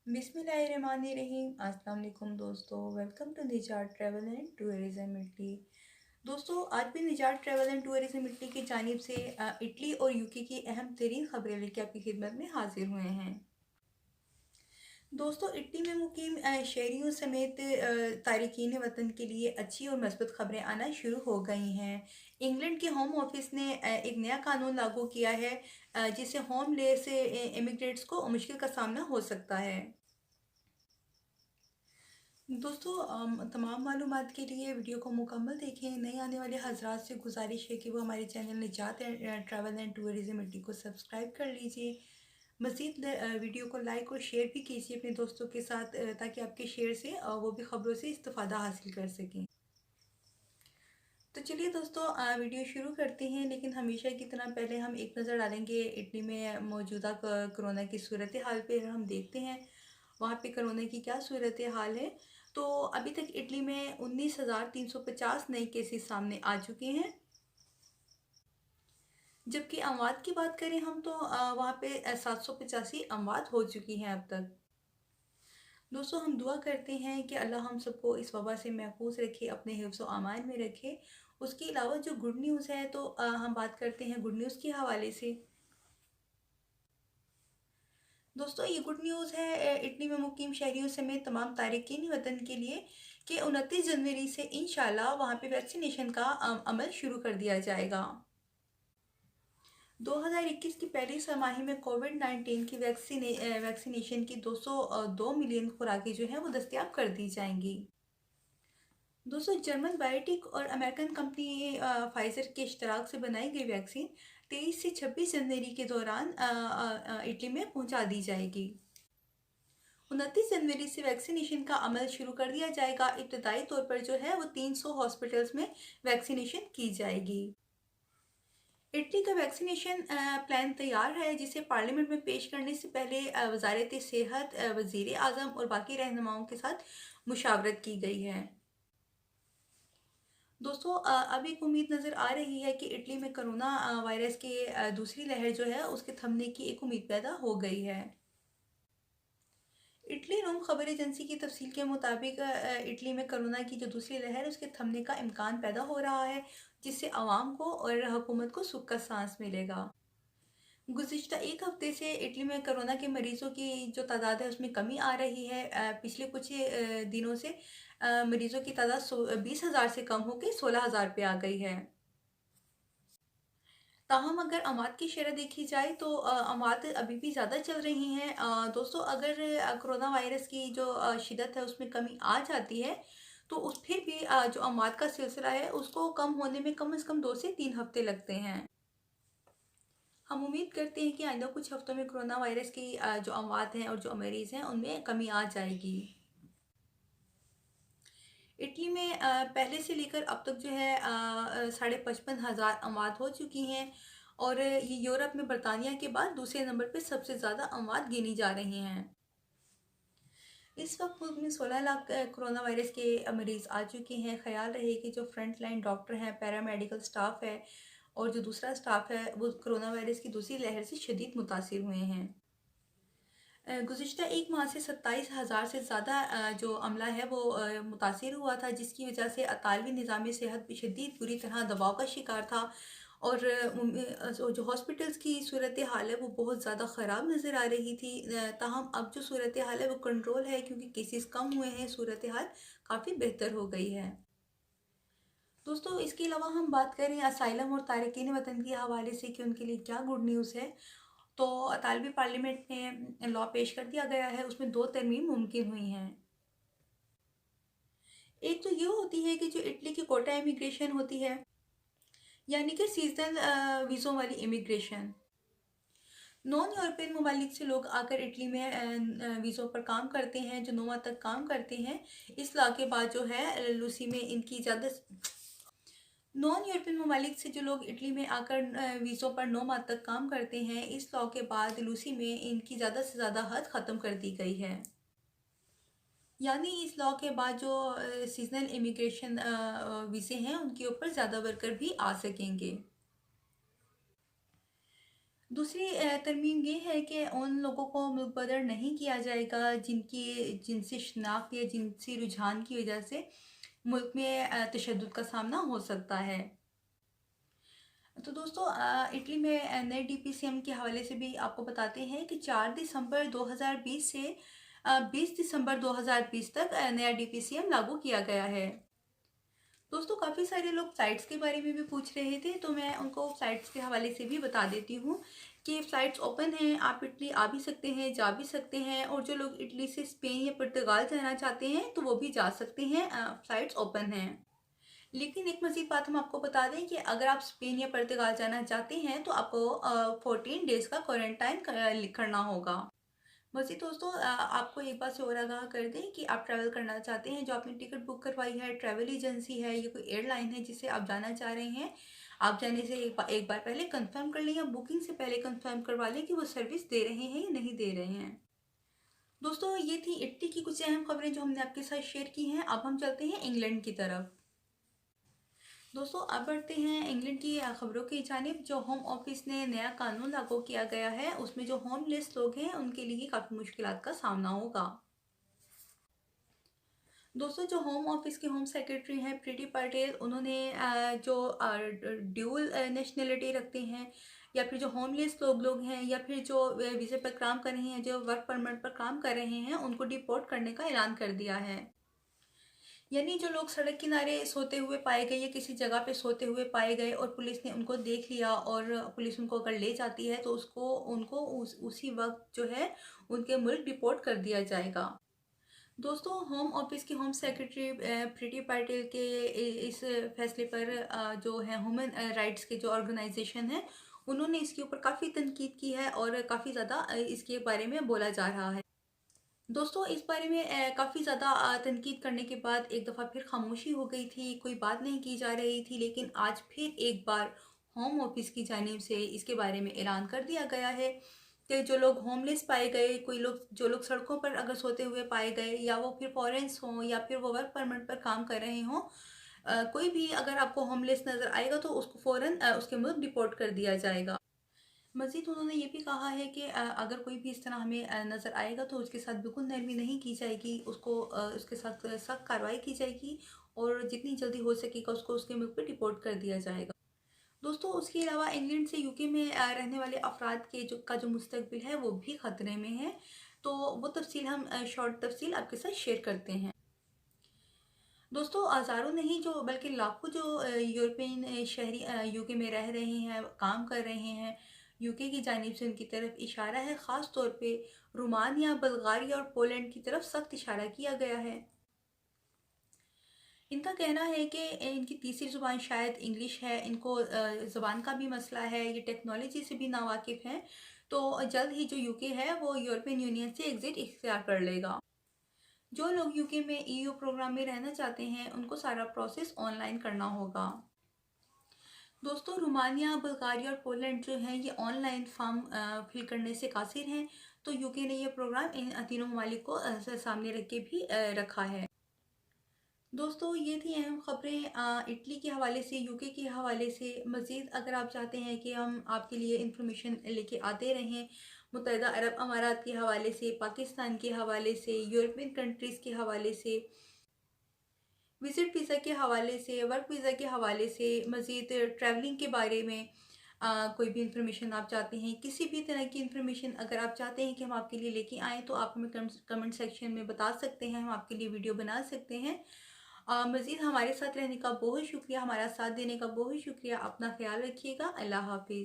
बिस्मिल्लाहिर्रहमानिर्रहीम। अस्सलाम वालेकुम दोस्तों, वेलकम टू निजात ट्रैवल एंड टूरिज़्म इटली। दोस्तों, आज भी निजात ट्रैवल एंड टूरिज़्म इटली की जानिब से इटली और यूके की अहम तरीन खबरें लेकर आपकी खिदमत में हाजिर हुए हैं। दोस्तों, इटली में मुकीम शहरियों समेत तारकीन वतन के लिए अच्छी और मजबूत खबरें आना शुरू हो गई हैं। इंग्लैंड के होम ऑफिस ने एक नया कानून लागू किया है, जिससे होमलेस इमिग्रेट्स को मुश्किल का सामना हो सकता है। दोस्तों, तमाम मालूमात के लिए वीडियो को मुकम्मल देखें। नए आने वाले हजरात से गुजारिश है कि वो हमारे चैनल निजात ट्रैवल एंड टूरिज़्म इटली को सब्सक्राइब कर लीजिए। मज़ीद वीडियो को लाइक और शेयर भी कीजिए अपने दोस्तों के साथ, ताकि आपके शेयर से वो भी ख़बरों से इस्तिफ़ादा हासिल कर सकें। तो चलिए दोस्तों, वीडियो शुरू करते हैं, लेकिन हमेशा की तरह पहले हम एक नज़र डालेंगे इटली में मौजूदा कोरोना की सूरत हाल पे। हम देखते हैं वहाँ पे कोरोना की क्या सूरत हाल है। तो अभी तक इटली में 19,350 नए केसेस सामने आ चुके हैं। जबकि अमवात की बात करें हम, तो वहाँ पे 785 अमवात हो चुकी हैं अब तक। दोस्तों, हम दुआ करते हैं कि अल्लाह हम सबको इस वबा से महफूज रखे, अपने हिफ्ज़ व अमान में रखे। उसके अलावा जो गुड न्यूज़ है, तो हम बात करते हैं गुड न्यूज़ के हवाले से। दोस्तों, ये गुड न्यूज़ है इटली में मुकीम शहरियों समेत तमाम तारकीन वतन के लिए कि 29 जनवरी से इंशाल्लाह वहाँ पे वैक्सीनेशन का अमल शुरू कर दिया जाएगा। 2021 की पहली छमाही में कोविड-19 की वैक्सीनेशन की 202 मिलियन खुराकें जो हैं वो दस्तयाब कर दी जाएंगी। दोस्तों, जर्मन बायोटेक और अमेरिकन कंपनी फाइजर के इश्तराक से बनाई गई वैक्सीन 23 से 26 जनवरी के दौरान इटली में पहुंचा दी जाएगी। 29 जनवरी से वैक्सीनेशन का अमल शुरू कर दिया जाएगा। इब्तदाई तौर पर जो है वो 300 हॉस्पिटल्स में वैक्सीनेशन की जाएगी। इटली का वैक्सीनेशन प्लान तैयार है, जिसे पार्लियामेंट में पेश करने से पहले वजारत सेहत, वजीर आजम और बाकी रहनुमाओं के साथ मुशावरत की गई है। दोस्तों, अब एक उम्मीद नज़र आ रही है कि इटली में कोरोना वायरस के दूसरी लहर जो है उसके थमने की एक उम्मीद पैदा हो गई है। इटली रूम खबर एजेंसी की तफसील के मुताबिक इटली में कोरोना की जो दूसरी लहर है उसके थमने का इम्कान पैदा हो रहा है, जिससे आवाम को और हुकूमत को सुख का सांस मिलेगा। गुज़िश्ता एक हफ्ते से इटली में कोरोना के मरीज़ों की जो तादाद है उसमें कमी आ रही है। पिछले कुछ दिनों से मरीज़ों की तादाद 20,000 से कम होकर 16,000 पे आ गई है। ताहम अगर अमात की शरह देखी जाए, तो अमात अभी भी ज़्यादा चल रही हैं। दोस्तों, अगर कोरोना वायरस की जो शिदत है उसमें कमी आ जाती है, तो उस फिर भी जो अमात का सिलसिला है उसको कम होने में कम से कम 2 से 3 हफ्ते लगते हैं। हम उम्मीद करते हैं कि आइंदा कुछ हफ्तों में कोरोना वायरस की जो अमवात हैं और जो मरीज़ हैं उनमें कमी आ जाएगी। इटली में पहले से लेकर अब तक जो है 55,500 अमवात हो चुकी हैं, और ये यूरोप में बरतानिया के बाद दूसरे नंबर पे सबसे ज़्यादा अमवात गिनी जा रही हैं। इस वक्त मुल्क में 16 लाख कोरोना वायरस के मरीज़ आ चुके हैं। ख्याल रहे कि जो फ्रंट लाइन डॉक्टर हैं, पैरामेडिकल स्टाफ है और जो दूसरा स्टाफ है, वो कोरोना वायरस की दूसरी लहर से शदीद मुतासिर हुए हैं। गुज़िश्ता एक माह से 27,000 से ज़्यादा जो अमला है वो मुतासिर हुआ था, जिसकी वजह से अतालवी निज़ाम सेहत भी शदीद बुरी तरह दबाव का शिकार था। और जो हॉस्पिटल्स की सूरत हाल है वो बहुत ज़्यादा ख़राब नज़र आ रही थी। ताहम अब जो सूरत हाल है वो कंट्रोल है, क्योंकि केसेस कम हुए हैं, सूरत हाल काफ़ी बेहतर हो गई है। दोस्तों, इसके अलावा हम बात करें असाइलम और तारकीन वतन के हवाले से कि उनके लिए क्या गुड न्यूज़ है, तो अतालवी पार्लियामेंट में लॉ पेश कर दिया गया है। उसमें 2 तरमीम मुमकिन हुई हैं। एक तो ये होती है कि जो इटली की कोटा इमिग्रेशन होती है, यानी कि सीजनल वीज़ों वाली इमिग्रेशन। नॉन यूरोपियन ममालिक से लोग आकर इटली में वीज़ों पर काम करते हैं, जो 9 माह तक काम करते हैं। इस लॉ के बाद जो है लूसी में इनकी ज़्यादा नॉन यूरोपियन ममालिक से जो लोग इटली में आकर वीज़ों पर 9 माह तक काम करते हैं, इस लॉ के बाद लूसी में इनकी ज़्यादा से ज़्यादा हद ख़त्म कर दी गई है। यानी इस लॉ के बाद जो सीजनल इमिग्रेशन वीज़े हैं उनके ऊपर ज़्यादा वर्कर भी आ सकेंगे। दूसरी तरमीम ये है कि उन लोगों को मुल्क बदर नहीं किया जाएगा जिनकी जिनसी शनाख्त या जिनसी रुझान की वजह से मुल्क में तशद्दुद का सामना हो सकता है। तो दोस्तों इटली में नए डीपीसीएम के हवाले से भी आपको बताते हैं कि 4 दिसंबर 2020 से 20 दिसंबर 2020 तक नया डीपीसीएम लागू किया गया है। दोस्तों काफ़ी सारे लोग फ्लाइट्स के बारे में भी पूछ रहे थे, तो मैं उनको फ्लाइट्स के हवाले से भी बता देती हूँ कि फ़्लाइट्स ओपन हैं, आप इटली आ भी सकते हैं, जा भी सकते हैं, और जो लोग इटली से स्पेन या पुर्तगाल जाना चाहते हैं तो वो भी जा सकते हैं। फ़्लाइट्स ओपन हैं। लेकिन एक मज़ीद बात हम आपको बता दें कि अगर आप स्पेन या पुर्तगाल जाना चाहते हैं तो आपको 14 डेज़ का क्वारंटाइन करना होगा। वैसे दोस्तों आपको एक बात से और आगाह कर दें कि आप ट्रैवल करना चाहते हैं, जो आपने टिकट बुक करवाई है, ट्रैवल एजेंसी है या कोई एयरलाइन है जिससे आप जाना चाह रहे हैं, आप जाने से एक बार पहले कंफर्म कर लें या बुकिंग से पहले कंफर्म करवा लें कि वो सर्विस दे रहे हैं या नहीं दे रहे हैं। दोस्तों ये थी इटली की कुछ अहम खबरें जो हमने आपके साथ शेयर की हैं। अब हम चलते हैं इंग्लैंड की तरफ। दोस्तों अब बढ़ते हैं इंग्लैंड की खबरों की जानिब। जो होम ऑफिस ने नया कानून लागू किया गया है, उसमें जो होमलेस लोग हैं उनके लिए काफ़ी मुश्किलात का सामना होगा। दोस्तों जो होम ऑफिस के होम सेक्रेटरी हैं प्रीति पटेल, उन्होंने जो ड्यूल नेशनलिटी रखते हैं या फिर जो होमलेस लोग हैं या फिर जो वीज़े पर काम कर रहे हैं, जो वर्क परमिट पर काम कर रहे हैं, उनको डिपोर्ट करने का ऐलान कर दिया है। यानी जो लोग सड़क किनारे सोते हुए पाए गए या किसी जगह पे सोते हुए पाए गए और पुलिस ने उनको देख लिया और पुलिस उनको अगर ले जाती है तो उसको उनको उसी वक्त जो है उनके मुल्क डिपोर्ट कर दिया जाएगा। दोस्तों होम ऑफिस की होम सेक्रेटरी प्रीति पाटिल के इस फैसले पर जो है ह्यूमन राइट्स के जो ऑर्गेनाइजेशन है, उन्होंने इसके ऊपर काफ़ी तनकीद की है और काफ़ी ज़्यादा इसके बारे में बोला जा रहा है। दोस्तों इस बारे में काफ़ी ज़्यादा तनकीद करने के बाद एक दफ़ा फिर खामोशी हो गई थी, कोई बात नहीं की जा रही थी, लेकिन आज फिर एक बार होम ऑफिस की जानिब से इसके बारे में ऐलान कर दिया गया है कि जो लोग होमलेस पाए गए, कोई लोग जो लोग सड़कों पर अगर सोते हुए पाए गए या वो फिर फॉरेनर्स हों या फिर वो वर्क परमिट पर काम कर रहे हों, कोई भी अगर आपको होमलेस नज़र आएगा तो उसको फ़ौरन उसके मुल्क डिपोर्ट कर दिया जाएगा। मज़ीद उन्होंने ये भी कहा है कि अगर कोई भी इस तरह हमें नज़र आएगा तो उसके साथ बिल्कुल नरमी नहीं की जाएगी, उसको उसके साथ सख्त कार्रवाई की जाएगी और जितनी जल्दी हो सकेगा उसको उसके मुल्क पे डिपोर्ट कर दिया जाएगा। दोस्तों उसके अलावा इंग्लैंड से यूके में रहने वाले अफराद के जो मुस्तकबिल है वो भी ख़तरे में है। तो वो तफसील हम शॉर्ट तफसील आपके साथ शेयर करते हैं। दोस्तों हज़ारों नहीं जो बल्कि लाखों जो यूरोपियन शहरी यूके में रह रहे हैं, काम कर रहे हैं, यूके की जानिब से उनकी तरफ इशारा है। ख़ास तौर पे रोमानिया, बल्गारिया और पोलैंड की तरफ सख्त इशारा किया गया है। इनका कहना है कि इनकी तीसरी ज़ुबान शायद इंग्लिश है, इनको ज़ुबान का भी मसला है, ये टेक्नोलॉजी से भी नावाकिफ़ हैं, तो जल्द ही जो यूके है वो यूरोपियन यूनियन से एग्ज़िट इख्तियार कर लेगा। जो लोग यूके में ईयू प्रोग्राम में रहना चाहते हैं उनको सारा प्रोसेस ऑनलाइन करना होगा। दोस्तों रोमानिया, बुल्गारिया और पोलैंड जो हैं ये ऑनलाइन फॉर्म फिल करने से कासिर हैं, तो यूके ने ये प्रोग्राम इन तीनों ममालिक को सामने रख के भी रखा है। दोस्तों ये थी अहम खबरें इटली के हवाले से, यूके के हवाले से। मज़ीद अगर आप चाहते हैं कि हम आपके लिए इंफॉर्मेशन लेके आते रहें मुत्तहिदा अरब अमारात के हवाले से, पाकिस्तान के हवाले से, यूरोपियन कंट्रीज़ के हवाले से, विज़िट वीज़ा के हवाले से, वर्क वीज़ा के हवाले से, मज़ीद ट्रैवलिंग के बारे में कोई भी इंफॉर्मेशन आप चाहते हैं, किसी भी तरह की इंफॉर्मेशन अगर आप चाहते हैं कि हम आपके लिए लेके आएँ तो आप हमें कमेंट सेक्शन में बता सकते हैं, हम आपके लिए वीडियो बना सकते हैं। मज़ीद हमारे साथ रहने का बहुत शुक्रिया, हमारा साथ देने का बहुत शुक्रिया। अपना ख़्याल रखिएगा। अल्लाह हाफ़िज़।